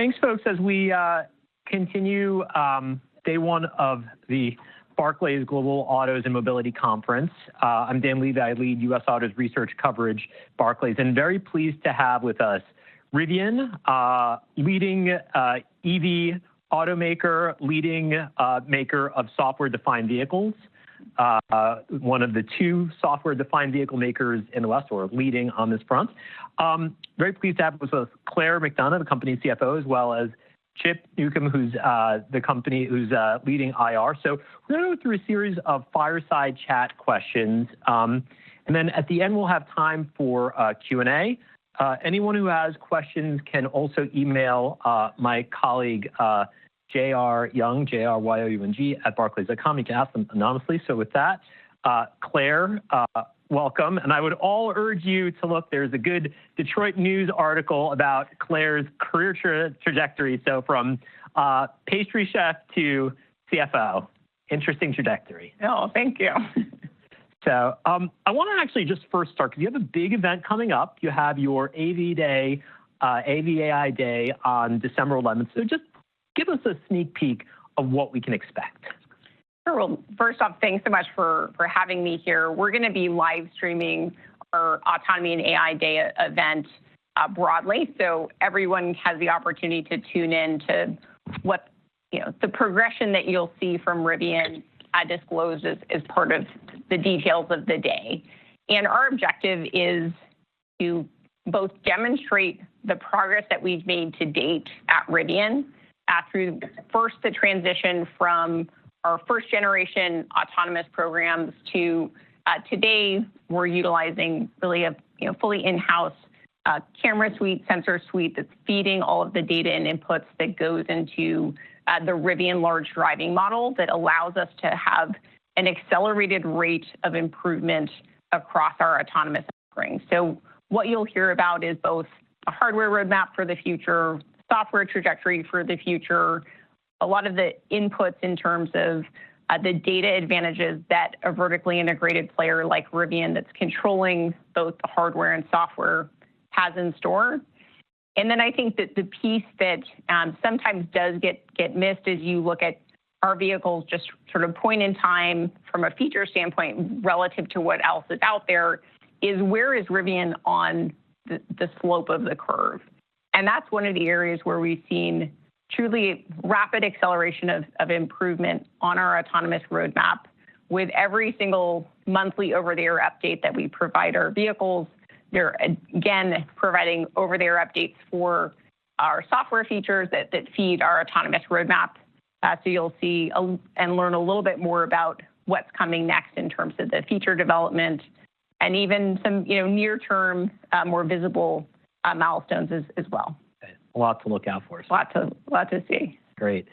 Thanks, folks, as we continue day one of the Barclays Global Autos and Mobility Conference. I'm Dan Levy. I lead U.S. Autos Research Coverage, Barclays, and very pleased to have with us Rivian, leading EV automaker, leading maker of software-defined vehicles, one of the two software-defined vehicle makers in the West, or leading on this front. Very pleased to have with us Claire McDonough, the company's CFO, as well as Chip Newcomb, who's leading IR. So we're going to go through a series of fireside chat questions, and then at the end we'll have time for Q&A. Anyone who has questions can also email my colleague JR Young, JRYOUNG at Barclays.com. You can ask them anonymously. So with that, Claire, welcome. And I would all urge you to look. There's a good Detroit News article about Claire's career trajectory. So from pastry chef to CFO, interesting trajectory. Oh, thank you. So I want to actually just first start, because you have a big event coming up. You have your AV Day, AVAI Day on December 11th. So just give us a sneak peek of what we can expect. Sure. Well, first off, thanks so much for having me here. We're going to be live streaming our Autonomy and AI Day event broadly, so everyone has the opportunity to tune in to what the progression that you'll see from Rivian disclosed as part of the details of the day. And our objective is to both demonstrate the progress that we've made to date at Rivian through first the transition from our first generation autonomous programs to today we're utilizing really a fully in-house camera suite, sensor suite that's feeding all of the data and inputs that goes into the Rivian large driving model that allows us to have an accelerated rate of improvement across our autonomous offerings. So what you'll hear about is both a hardware roadmap for the future, software trajectory for the future, a lot of the inputs in terms of the data advantages that a vertically integrated player like Rivian that's controlling both the hardware and software has in store. And then I think that the piece that sometimes does get missed as you look at our vehicles just sort of point in time from a feature standpoint relative to what else is out there is where is Rivian on the slope of the curve. And that's one of the areas where we've seen truly rapid acceleration of improvement on our autonomous roadmap with every single monthly over-the-air update that we provide our vehicles. They're, again, providing over-the-air updates for our software features that feed our autonomous roadmap. So you'll see and learn a little bit more about what's coming next in terms of the feature development and even some near-term, more visible milestones as well. A lot to look out for. Lot to see. Great.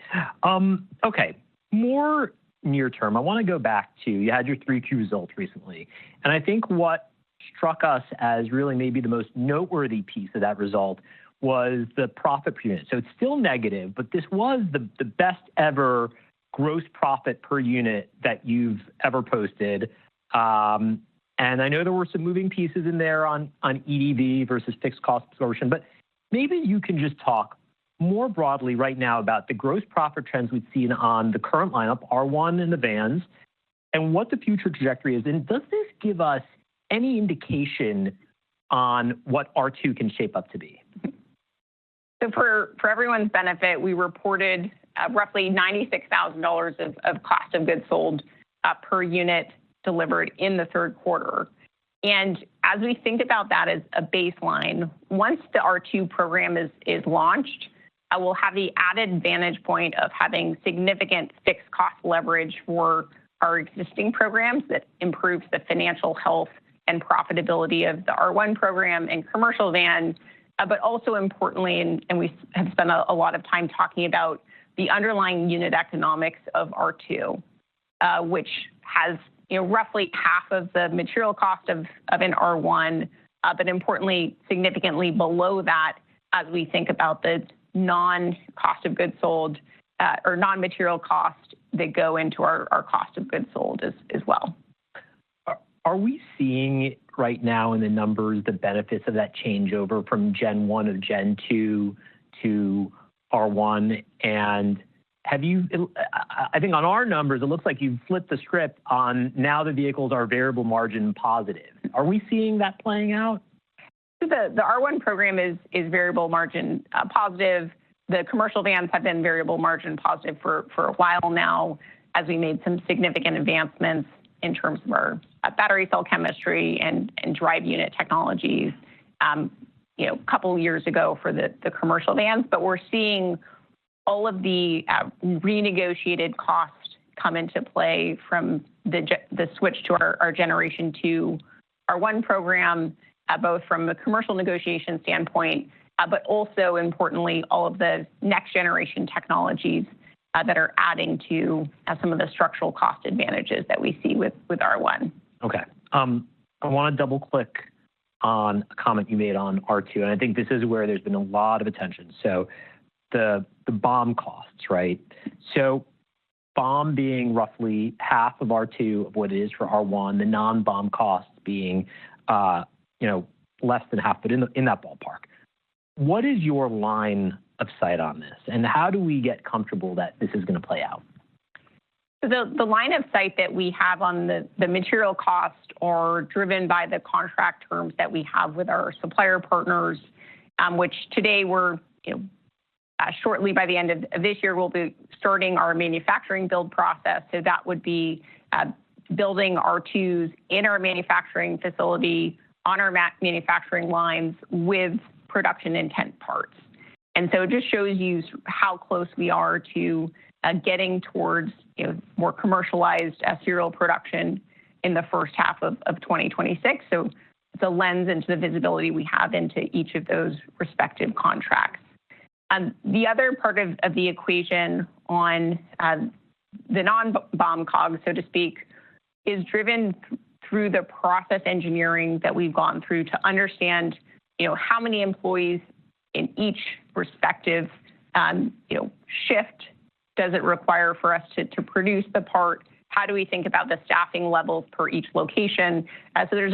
Okay, more near term. I want to go back to, you had your 3Q results recently, and I think what struck us as really maybe the most noteworthy piece of that result was the profit per unit. So it's still negative, but this was the best ever gross profit per unit that you've ever posted. And I know there were some moving pieces in there on EDV versus fixed cost absorption, but maybe you can just talk more broadly right now about the gross profit trends we've seen on the current lineup, R1 and the vans, and what the future trajectory is. And does this give us any indication on what R2 can shape up to be? So for everyone's benefit, we reported roughly $96,000 of cost of goods sold per unit delivered in the third quarter. And as we think about that as a baseline, once the R2 program is launched, we'll have the added vantage point of having significant fixed cost leverage for our existing programs that improves the financial health and profitability of the R1 program and commercial van, but also importantly, and we have spent a lot of time talking about the underlying unit economics of R2, which has roughly half of the material cost of an R1, but importantly, significantly below that as we think about the non-cost of goods sold or non-material cost that go into our cost of goods sold as well. Are we seeing right now in the numbers the benefits of that changeover from Gen 1 of Gen 2 to R1, and have you, I think on our numbers, it looks like you've flipped the script on now the vehicles are variable margin positive. Are we seeing that playing out? The R1 program is variable margin positive. The commercial vans have been variable margin positive for a while now, as we made some significant advancements in terms of our battery cell chemistry and drive unit technologies, a couple of years ago for the commercial vans. But we're seeing all of the renegotiated costs come into play from the switch to our Generation 2 R1 program, both from a commercial negotiation standpoint, but also importantly, all of the next generation technologies that are adding to some of the structural cost advantages that we see with R1. Okay. I want to double click on a comment you made on R2, and I think this is where there's been a lot of attention. So the BOM costs, right? So BOM being roughly half of R2 of what it is for R1, the non-BOM costs being, less than half, but in that ballpark. What is your line of sight on this, and how do we get comfortable that this is going to play out? So the line of sight that we have on the material cost are driven by the contract terms that we have with our supplier partners, which today we're, shortly by the end of this year, we'll be starting our manufacturing build process. So that would be building R2s in our manufacturing facility on our manufacturing lines with production intent parts. And so it just shows you how close we are to getting towards more commercialized serial production in the first half of 2026. So it's a lens into the visibility we have into each of those respective contracts. The other part of the equation on the non-BOM COGS, so to speak, is driven through the process engineering that we've gone through to understand, how many employees in each respective, shift does it require for us to produce the part? How do we think about the staffing levels per each location? So there's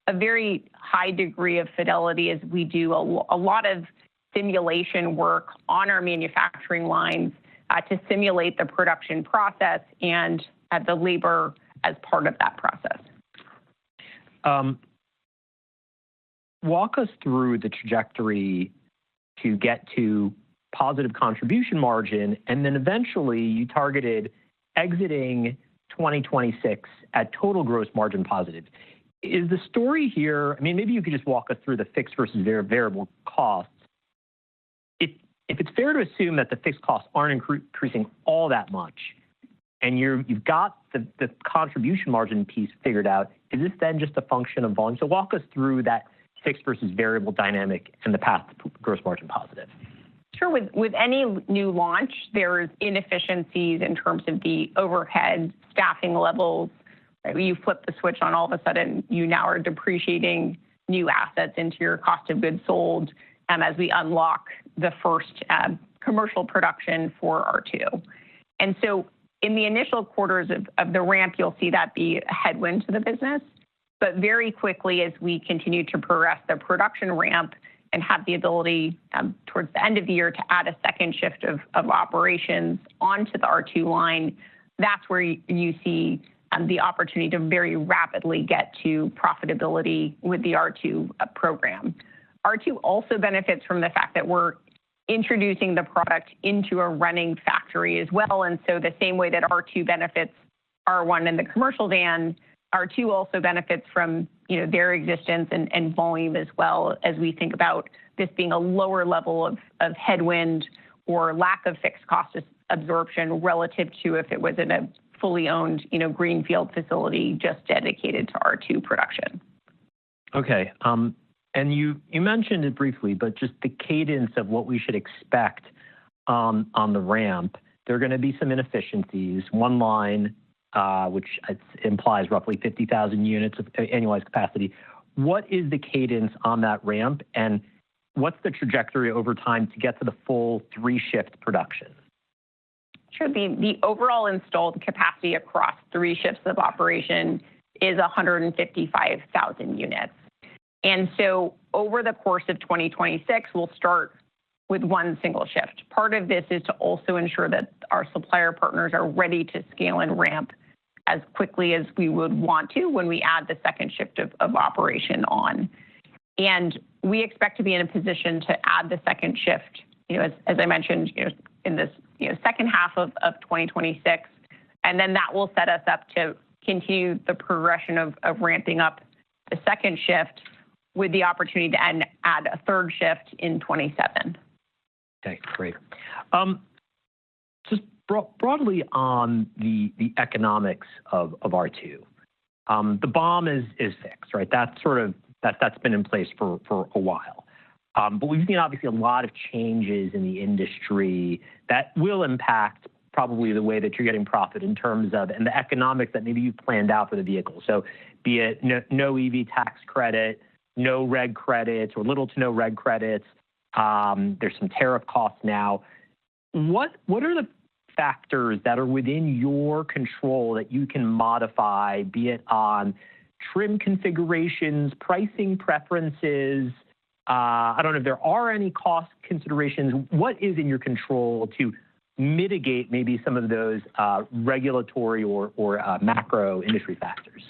a very high degree of fidelity as we do a lot of simulation work on our manufacturing lines to simulate the production process and the labor as part of that process. Walk us through the trajectory to get to positive contribution margin, and then eventually you targeted exiting 2026 at total gross margin positive. Is the story here, maybe you could just walk us through the fixed versus variable costs. If it's fair to assume that the fixed costs aren't increasing all that much, and you've got the contribution margin piece figured out, is this then just a function of volume? So walk us through that fixed versus variable dynamic and the path to gross margin positive. Sure. With any new launch, there's inefficiencies in terms of the overhead staffing levels. Right? You flip the switch on, all of a sudden, you now are depreciating new assets into your cost of goods sold as we unlock the first commercial production for R2. And so in the initial quarters of the ramp, you'll see that be a headwind to the business. But very quickly, as we continue to progress the production ramp and have the ability towards the end of the year to add a second shift of operations onto the R2 line, that's where you see the opportunity to very rapidly get to profitability with the R2 program. R2 also benefits from the fact that we're introducing the product into a running factory as well. And so the same way that R2 benefits R1 and the commercial van, R2 also benefits from their existence and volume as well, as we think about this being a lower level of headwind or lack of fixed cost absorption relative to if it was in a fully owned greenfield facility just dedicated to R2 production. Okay. And you mentioned it briefly, but just the cadence of what we should expect on the ramp. There are going to be some inefficiencies. One line, which implies roughly 50,000 units of annualized capacity. What is the cadence on that ramp, and what's the trajectory over time to get to the full 3-shift production? Sure. The overall installed capacity across 3 shifts of operation is 155,000 units. And so over the course of 2026, we'll start with one single shift. Part of this is to also ensure that our supplier partners are ready to scale and ramp as quickly as we would want to when we add the second shift of operation on. And we expect to be in a position to add the second shift, as I mentioned, in this second half of 2026. And then that will set us up to continue the progression of ramping up the second shift with the opportunity to add a third shift in 27. Okay, great. Just broadly on the economics of R2, the BOM is fixed, right? That's been in place for a while. But we've seen obviously a lot of changes in the industry that will impact probably the way that you're getting profit in terms of, and the economics that maybe you've planned out for the vehicle. So be it no EV tax credit, no reg credits, or little to no reg credits. There's some tariff costs now. What are the factors that are within your control that you can modify, be it on trim configurations, pricing preferences? I don't know if there are any cost considerations. What is in your control to mitigate maybe some of those regulatory or macro industry factors?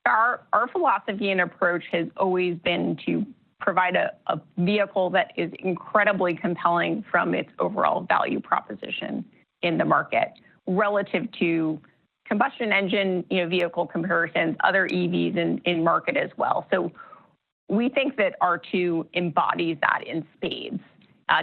Our philosophy and approach has always been to provide a vehicle that is incredibly compelling from its overall value proposition in the market relative to combustion engine vehicle comparisons, other EVs in market as well. So we think that R2 embodies that in spades,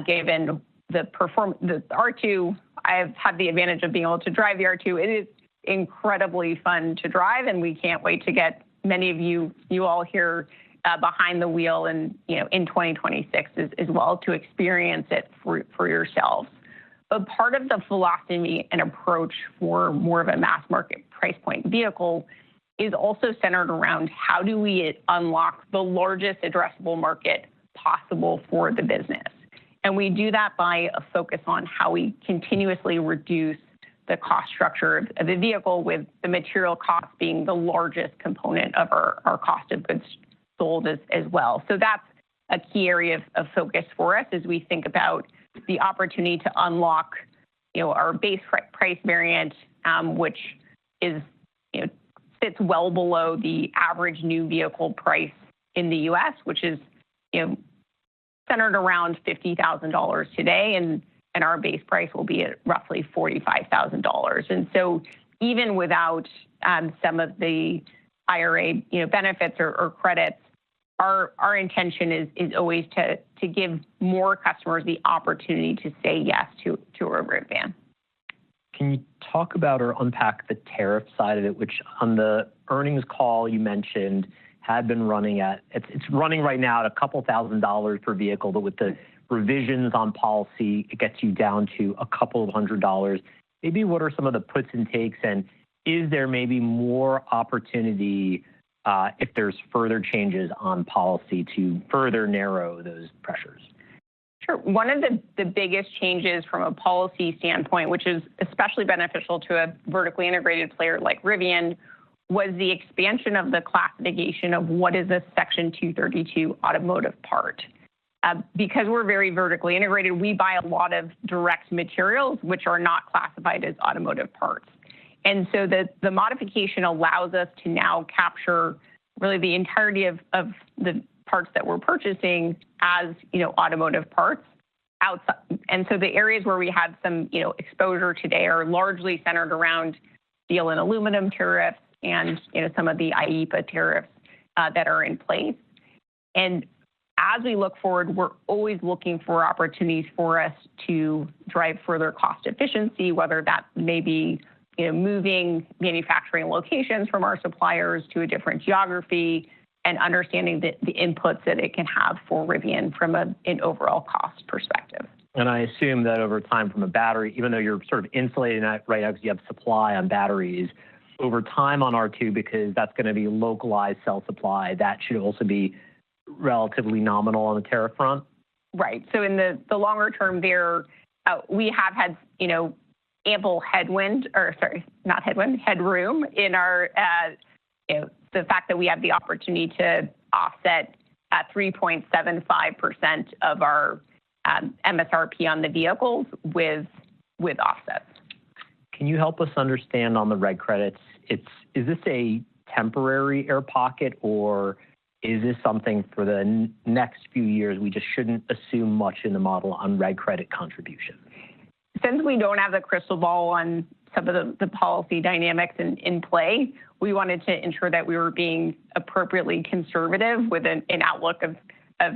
given the performance. The R2, I've had the advantage of being able to drive the R2. It is incredibly fun to drive, and we can't wait to get many of you all here behind the wheel in 2026 as well to experience it for yourselves. But part of the philosophy and approach for more of a mass market price point vehicle is also centered around how do we unlock the largest addressable market possible for the business. And we do that by a focus on how we continuously reduce the cost structure of the vehicle, with the material cost being the largest component of our cost of goods sold as well. So that's a key area of focus for us as we think about the opportunity to unlock our base price variant, which is sits well below the average new vehicle price in the U.S., which is centered around $50,000 today, and our base price will be at roughly $45,000. And so even without some of the IRA benefits or credits, our intention is always to give more customers the opportunity to say yes to a Rivian. Can you talk about or unpack the tariff side of it, which on the earnings call you mentioned had been running at, it's running right now at a couple $1,000s per vehicle, but with the revisions on policy, it gets you down to a couple of $100s. Maybe what are some of the puts and takes, and is there maybe more opportunity if there's further changes on policy to further narrow those pressures? Sure. One of the biggest changes from a policy standpoint, which is especially beneficial to a vertically integrated player like Rivian, was the expansion of the classification of what is a Section 232 automotive part. Because we're very vertically integrated, we buy a lot of direct materials which are not classified as automotive parts. And so the modification allows us to now capture really the entirety of the parts that we're purchasing as automotive parts outside. And so the areas where we had some exposure today are largely centered around steel and aluminum tariffs and some of the IEEPA tariffs that are in place. And as we look forward, we're always looking for opportunities for us to drive further cost efficiency, whether that may be moving manufacturing locations from our suppliers to a different geography, and understanding the inputs that it can have for Rivian from an overall cost perspective. And I assume that over time from a battery, even though you're sort of insulating that right now because you have supply on batteries, over time on R2, because that's going to be localized cell supply, that should also be relatively nominal on the tariff front? Right. So in the longer term there, we have had, ample headroom in our, the fact that we have the opportunity to offset at 3.75% of our MSRP on the vehicles with offsets. Can you help us understand on the reg credits? Is this a temporary air pocket, or is this something for the next few years we just shouldn't assume much in the model on reg credit contribution? Since we don't have the crystal ball on some of the policy dynamics in play, we wanted to ensure that we were being appropriately conservative with an outlook of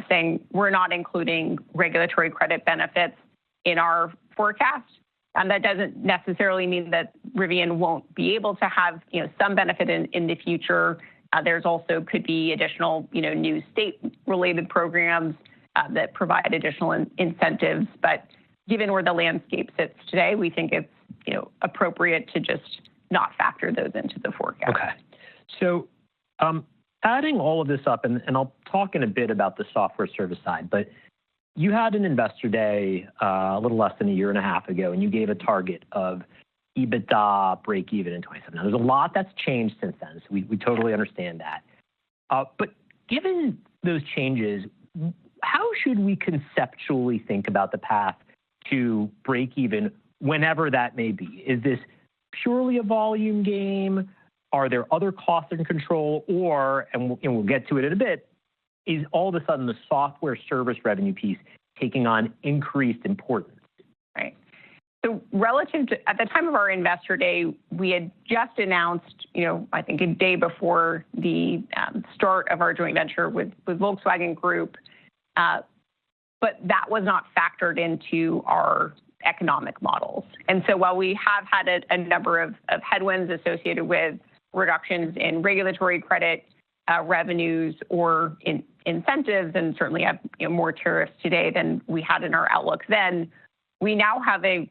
saying we're not including regulatory credit benefits in our forecast. And that doesn't necessarily mean that Rivian won't be able to have some benefit in the future. There's also could be additional new state-related programs that provide additional incentives. But given where the landscape sits today, we think it's appropriate to just not factor those into the forecast. Okay. So adding all of this up, and I'll talk in a bit about the software service side, but you had an investor day a little less than a year and a half ago, and you gave a target of EBITDA break even in 27. Now, there's a lot that's changed since then, so we totally understand that. But given those changes, how should we conceptually think about the path to break even whenever that may be? Is this purely a volume game? Are there other costs in control? Or, and we'll get to it in a bit, is all of a sudden the software service revenue piece taking on increased importance? Right. So relative to, at the time of our investor day, we had just announced, I think a day before the start of our joint venture with Volkswagen Group, but that was not factored into our economic models. And so while we have had a number of headwinds associated with reductions in regulatory credit revenues or in incentives, and certainly have more tariffs today than we had in our outlook then, we now have a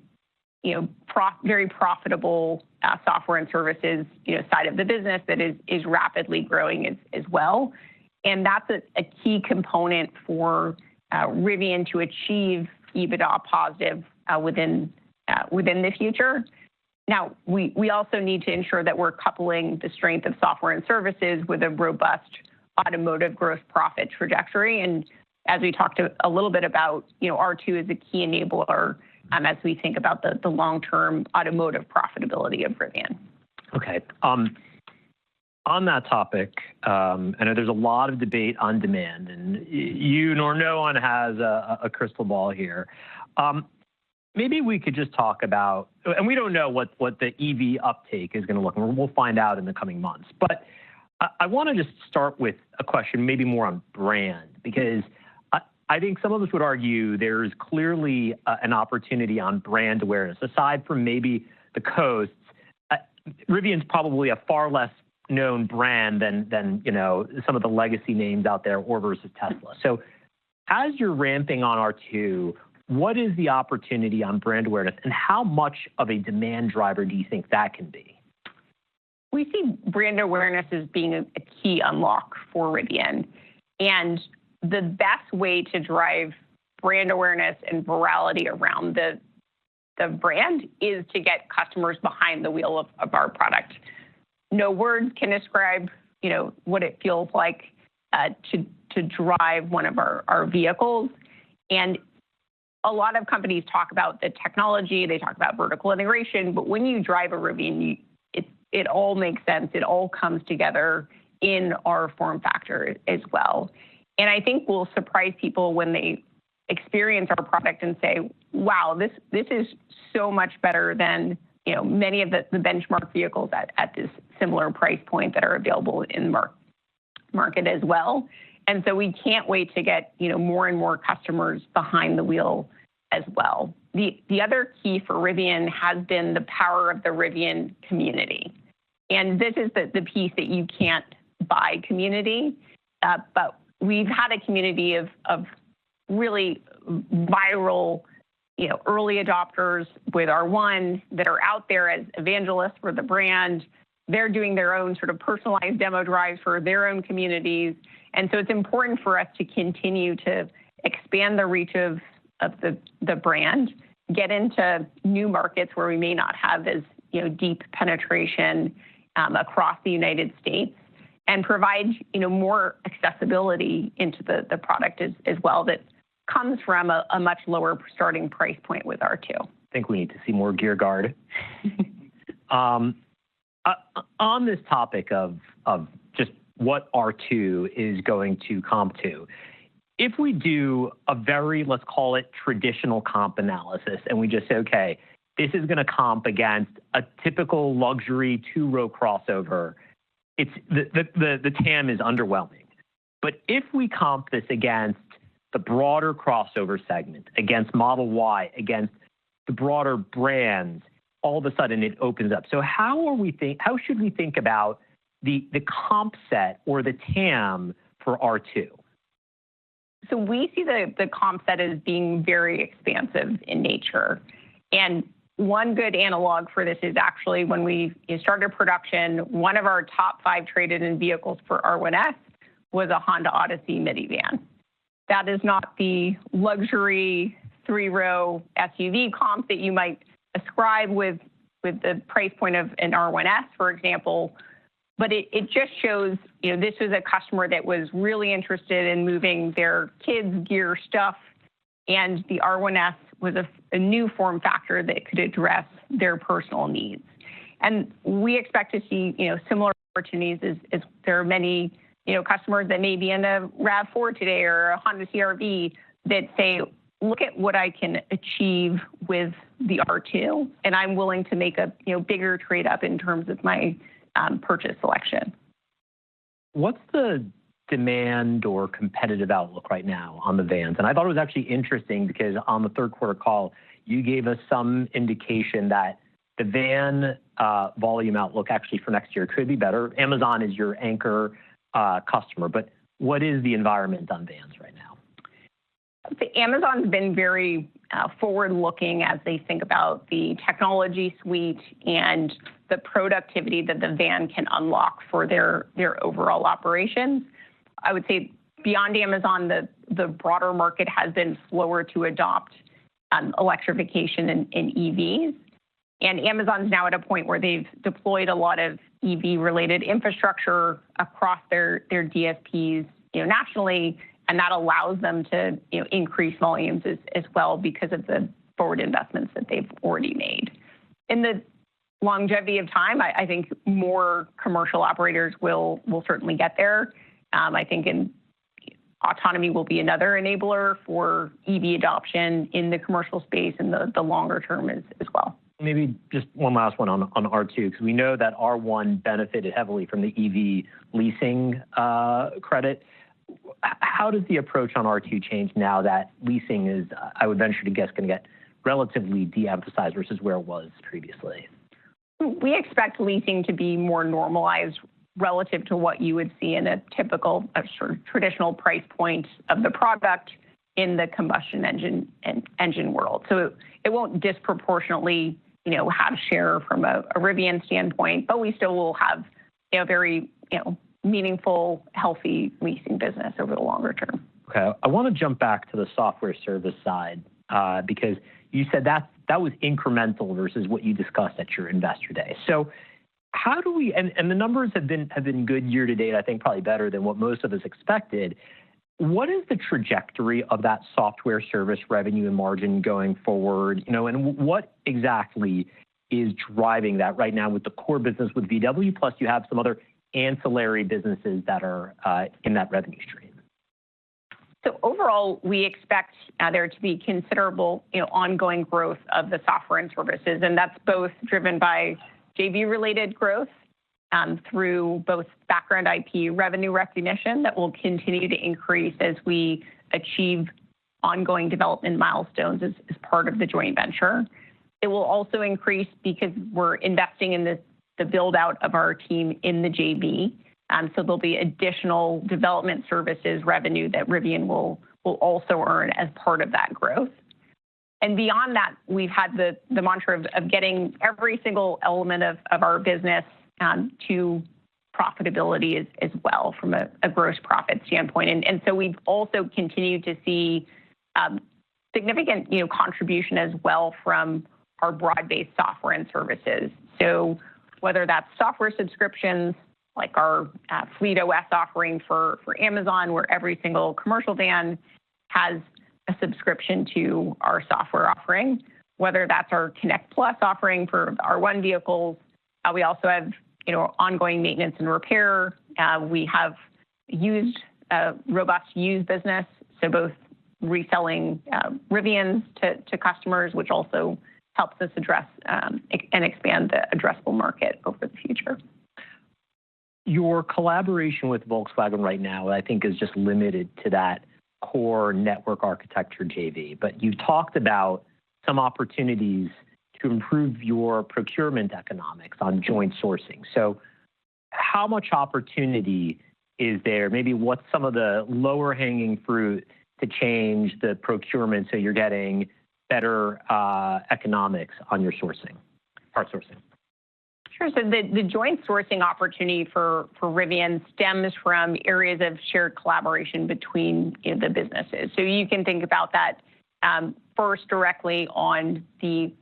very profitable software and services side of the business that is rapidly growing as well. And that's a key component for Rivian to achieve EBITDA positive within the future. Now, we also need to ensure that we're coupling the strength of software and services with a robust automotive gross profit trajectory. And as we talked a little bit about, R2 is a key enabler as we think about the long-term automotive profitability of Rivian. Okay. On that topic, I know there's a lot of debate on demand, and you nor no one has a crystal ball here. Maybe we could just talk about, and we don't know what the EV uptake is going to look like. We'll find out in the coming months. But I want to just start with a question maybe more on brand, because I think some of us would argue there's clearly an opportunity on brand awareness. Aside from maybe the coasts, Rivian's probably a far less known brand than some of the legacy names out there, or versus Tesla. So as you're ramping on R2, what is the opportunity on brand awareness, and how much of a demand driver do you think that can be? We see brand awareness as being a key unlock for Rivian. And the best way to drive brand awareness and virality around the brand is to get customers behind the wheel of our product. No words can describe, what it feels like to drive one of our vehicles. And a lot of companies talk about the technology, they talk about vertical integration, but when you drive a Rivian, it all makes sense. It all comes together in our form factor as well. And I think we'll surprise people when they experience our product and say, wow, this is so much better than many of the benchmark vehicles at this similar price point that are available in the market as well. And so we can't wait to get more and more customers behind the wheel as well. The other key for Rivian has been the power of the Rivian community. And this is the piece that you can't buy community, but we've had a community of really viral, early adopters with R1 that are out there as evangelists for the brand. They're doing their own sort of personalized demo drives for their own communities. And so it's important for us to continue to expand the reach of the brand, get into new markets where we may not have as deep penetration across the United States, and provide more accessibility into the product as well that comes from a much lower starting price point with R2. I think we need to see more gear guard. On this topic of just what R2 is going to comp to, if we do a very, let's call it traditional comp analysis, and we just say, okay, this is going to comp against a typical luxury two-row crossover, it's the TAM is underwhelming. But if we comp this against the broader crossover segment, against Model Y, against the broader brands, all of a sudden it opens up. So how should we think about the comp set or the TAM for R2? So we see the comp set as being very expansive in nature. And one good analog for this is actually when we started production, one of our top 5 traded-in vehicles for R1S was a Honda Odyssey minivan. That is not the luxury 3-row SUV comp that you might ascribe with the price point of an R1S, for example. But it just shows, this was a customer that was really interested in moving their kids' gear stuff, and the R1S was a new form factor that could address their personal needs. And we expect to see, similar opportunities as there are many, customers that may be in a RAV4 today or a Honda CR-V that say, look at what I can achieve with the R2, and I'm willing to make a bigger trade up in terms of my purchase selection. What's the demand or competitive outlook right now on the vans? And I thought it was actually interesting because on the third quarter call, you gave us some indication that the van volume outlook actually for next year could be better. Amazon is your anchor customer, but what is the environment on vans right now? Amazon's been very forward-looking as they think about the technology suite and the productivity that the van can unlock for their overall operations. I would say beyond Amazon, the broader market has been slower to adopt electrification in EVs. And Amazon's now at a point where they've deployed a lot of EV-related infrastructure across their DSPs nationally, and that allows them to increase volumes as well because of the forward investments that they've already made. In the longevity of time, I think more commercial operators will certainly get there. I think autonomy will be another enabler for EV adoption in the commercial space in the longer term as well. Maybe just one last one on R2, because we know that R1 benefited heavily from the EV leasing credit. How does the approach on R2 change now that leasing is, I would venture to guess, going to get relatively de-emphasized versus where it was previously? We expect leasing to be more normalized relative to what you would see in a typical sort of traditional price point of the product in the combustion engine world. So it won't disproportionately, have share from a Rivian standpoint, but we still will have very, meaningful, healthy leasing business over the longer term. Okay, I want to jump back to the software service side because you said that was incremental versus what you discussed at your investor day. So how do we, and the numbers have been good year to date, I think probably better than what most of us expected. What is the trajectory of that software service revenue and margin going forward? And what exactly is driving that right now with the core business with VW, plus you have some other ancillary businesses that are in that revenue stream? So overall, we expect there to be considerable, ongoing growth of the software and services, and that's both driven by JV-related growth through both background IP revenue recognition that will continue to increase as we achieve ongoing development milestones as part of the joint venture. It will also increase because we're investing in the build-out of our team in the JV. So there'll be additional development services revenue that Rivian will also earn as part of that growth. And beyond that, we've had the mantra of getting every single element of our business to profitability as well from a gross profit standpoint. And so we've also continued to see significant contribution as well from our broad-based software and services. So whether that's software subscriptions, like our Fleet OS offering for Amazon, where every single commercial van has a subscription to our software offering, whether that's our Connect Plus offering for our One vehicles. We also have, ongoing maintenance and repair. We have robust used business, so both reselling Rivians to customers, which also helps us address and expand the addressable market over the future. Your collaboration with Volkswagen right now, I think, is just limited to that core network architecture JV. But you talked about some opportunities to improve your procurement economics on joint sourcing. So how much opportunity is there? Maybe what's some of the lower hanging fruit to change the procurement so you're getting better economics on your part sourcing? Sure. So the joint sourcing opportunity for Rivian stems from areas of shared collaboration between the businesses. So you can think about that first directly on the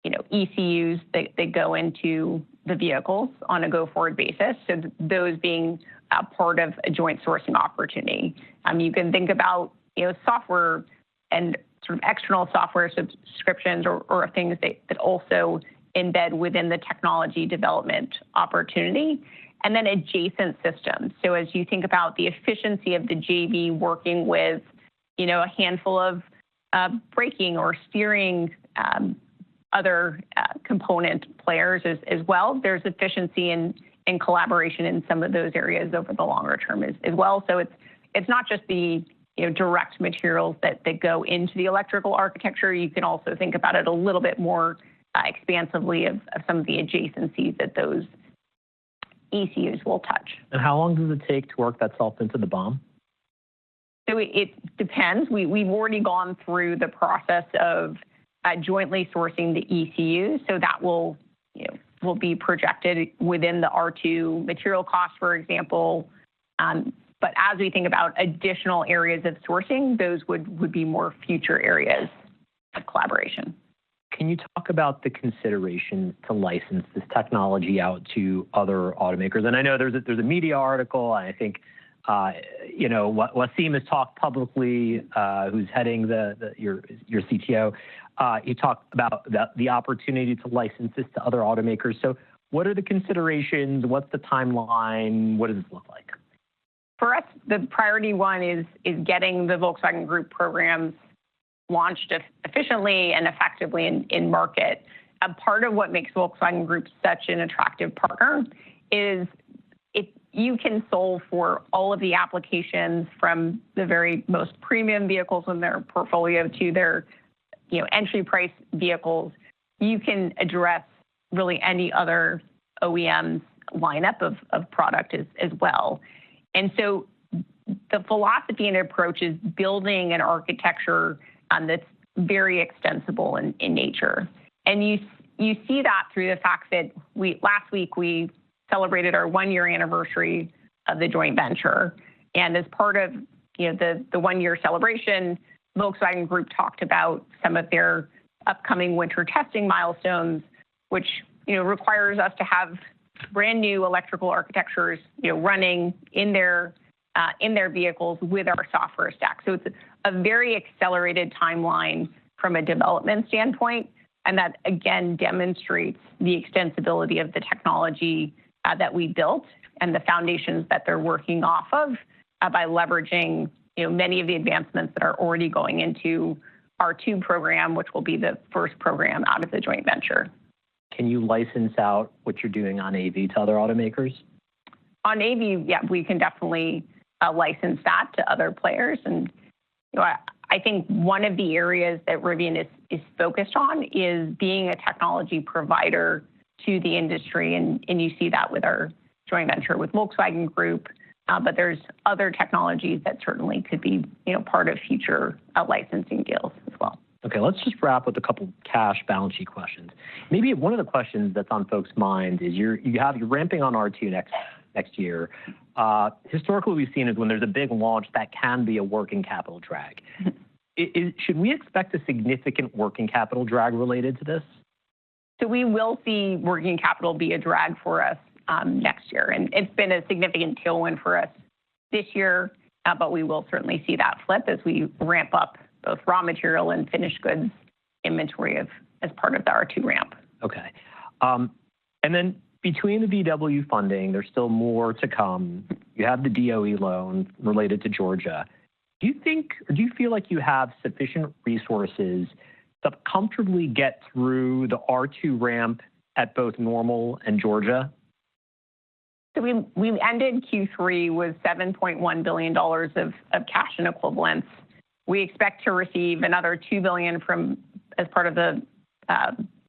ECUs that go into the vehicles on a go-forward basis. So those being part of a joint sourcing opportunity. You can think about software and sort of external software subscriptions or things that also embed within the technology development opportunity, and then adjacent systems. So as you think about the efficiency of the JV working with a handful of braking or steering other component players as well, there's efficiency and collaboration in some of those areas over the longer term as well. So it's not just the direct materials that go into the electrical architecture. You can also think about it a little bit more expansively of some of the adjacencies that those ECUs will touch. And how long does it take to work that stuff into the BOM? So it depends. We've already gone through the process of jointly sourcing the ECUs, so that will be projected within the R2 material cost, for example. But as we think about additional areas of sourcing, those would be more future areas of collaboration. Can you talk about the considerations to license this technology out to other automakers? And I know there's a media article, and I think Wasim has talked publicly, who's heading your CTO. He talked about the opportunity to license this to other automakers. So what are the considerations? What's the timeline? What does this look like? For us, the priority one is getting the Volkswagen Group programs launched efficiently and effectively in market. A part of what makes Volkswagen Group such an attractive partner is you can solve for all of the applications from the very most premium vehicles in their portfolio to their entry price vehicles. You can address really any other OEM's lineup of product as well. And so the philosophy and approach is building an architecture that's very extensible in nature. And you see that through the fact that last week we celebrated our 1-year anniversary of the joint venture. And as part of the 1-year celebration, Volkswagen Group talked about some of their upcoming winter testing milestones, which requires us to have brand new electrical architectures running in their vehicles with our software stack. So it's a very accelerated timeline from a development standpoint, and that again demonstrates the extensibility of the technology that we built and the foundations that they're working off of by leveraging many of the advancements that are already going into our R2 program, which will be the first program out of the joint venture. Can you license out what you're doing on AV to other automakers? On AV, yeah, we can definitely license that to other players. And I think one of the areas that Rivian is focused on is being a technology provider to the industry. And you see that with our joint venture with Volkswagen Group. But there's other technologies that certainly could be part of future licensing deals as well. Okay, let's just wrap with a couple cash balance sheet questions. Maybe one of the questions that's on folks' minds is you're ramping on R2 next year. Historically, we've seen is when there's a big launch that can be a working capital drag. Should we expect a significant working capital drag related to this? So we will see working capital be a drag for us next year. And it's been a significant tailwind for us this year, but we will certainly see that flip as we ramp up both raw material and finished goods inventory as part of the R2 ramp. Okay. And then between the VW funding, there's still more to come. You have the DOE loan related to Georgia. Do you think, or do you feel like you have sufficient resources to comfortably get through the R2 ramp at both Normal and Georgia? So we ended Q3 with $7.1 billion of cash and equivalents. We expect to receive another $2 billion as part of the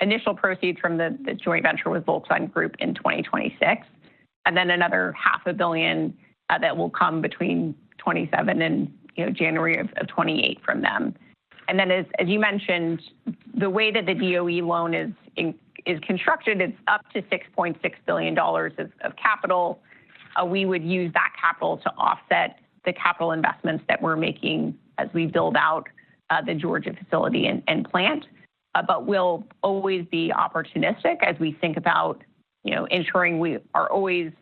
initial proceeds from the joint venture with Volkswagen Group in 2026, and then another $500 million that will come between 27 and January of 28 from them. And then, as you mentioned, the way that the DOE loan is constructed, it's up to $6.6 billion of capital. We would use that capital to offset the capital investments that we're making as we build out the Georgia facility and plant. But we'll always be opportunistic as we think about ensuring we are always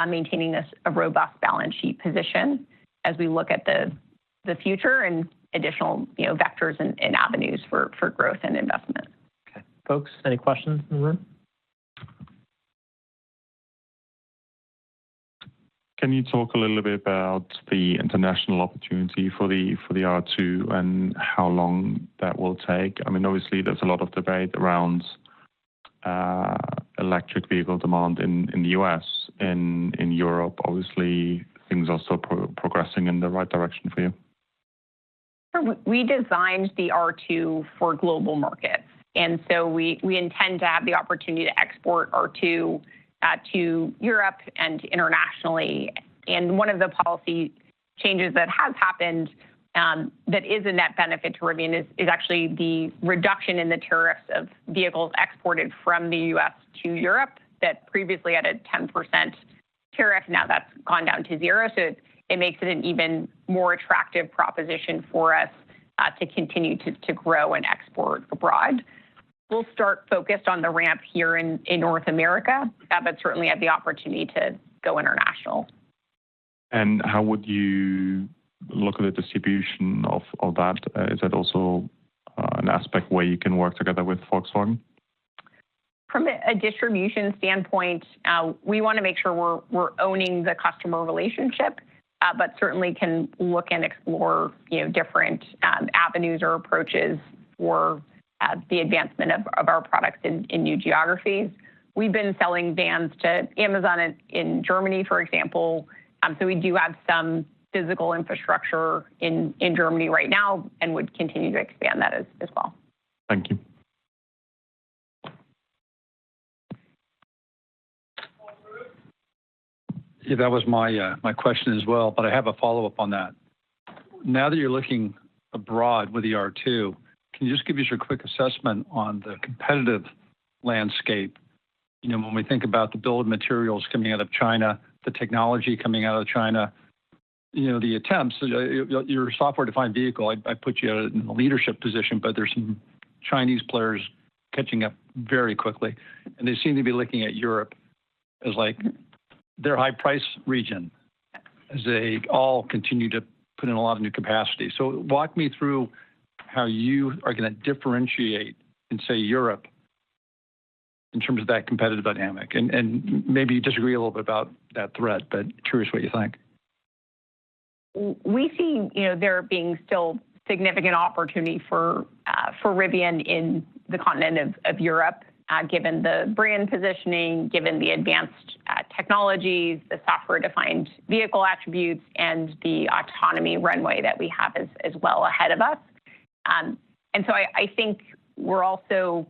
maintaining a robust balance sheet position as we look at the future and additional vectors and avenues for growth and investment. Okay. Folks, any questions in the room? Can you talk a little bit about the international opportunity for the R2 and how long that will take? I mean, obviously, there's a lot of debate around electric vehicle demand in the US. In Europe, obviously, things are still progressing in the right direction for you. We designed the R2 for global markets. And so we intend to have the opportunity to export R2 to Europe and internationally. And one of the policy changes that has happened that is a net benefit to Rivian is actually the reduction in the tariffs of vehicles exported from the US to Europe that previously had a 10% tariff. Now that's gone down to 0. So it makes it an even more attractive proposition for us to continue to grow and export abroad. We'll start focused on the ramp here in North America, but certainly have the opportunity to go international. And how would you look at the distribution of that? Is that also an aspect where you can work together with Volkswagen? From a distribution standpoint, we want to make sure we're owning the customer relationship, but certainly can look and explore different avenues or approaches for the advancement of our products in new geographies. We've been selling vans to Amazon in Germany, for example. So we do have some physical infrastructure in Germany right now and would continue to expand that as well. Thank you. Yeah, that was my question as well, but I have a follow-up on that. Now that you're looking abroad with the R2, can you just give us your quick assessment on the competitive landscape? When we think about the bill of materials coming out of China, the technology coming out of China, the attempts, your software-defined vehicle, I put you in a leadership position, but there's some Chinese players catching up very quickly, and they seem to be looking at Europe as like their high price region as they all continue to put in a lot of new capacity. So walk me through how you are going to differentiate in, say, Europe in terms of that competitive dynamic. And maybe you disagree a little bit about that threat, but curious what you think. We see there being still significant opportunity for Rivian in the continent of Europe, given the brand positioning, given the advanced technologies, the software-defined vehicle attributes, and the autonomy runway that we have as well ahead of us. And so I think we're also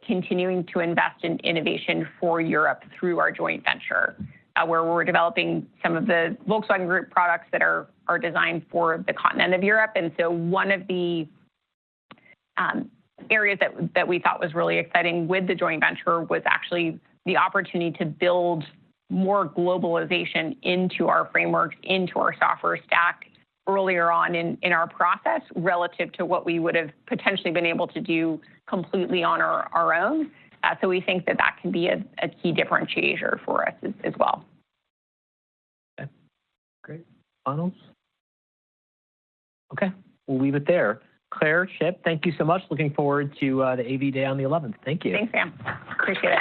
continuing to invest in innovation for Europe through our joint venture, where we're developing some of the Volkswagen Group products that are designed for the continent of Europe. And so one of the areas that we thought was really exciting with the joint venture was actually the opportunity to build more globalization into our frameworks, into our software stack earlier on in our process relative to what we would have potentially been able to do completely on our own. So we think that can be a key differentiator for us as well. Okay, great. Finals? Okay, we'll leave it there. Claire, Chip, thank you so much. Looking forward to the AV Day on the 11th. Thank you. Thanks, Sam. Appreciate it.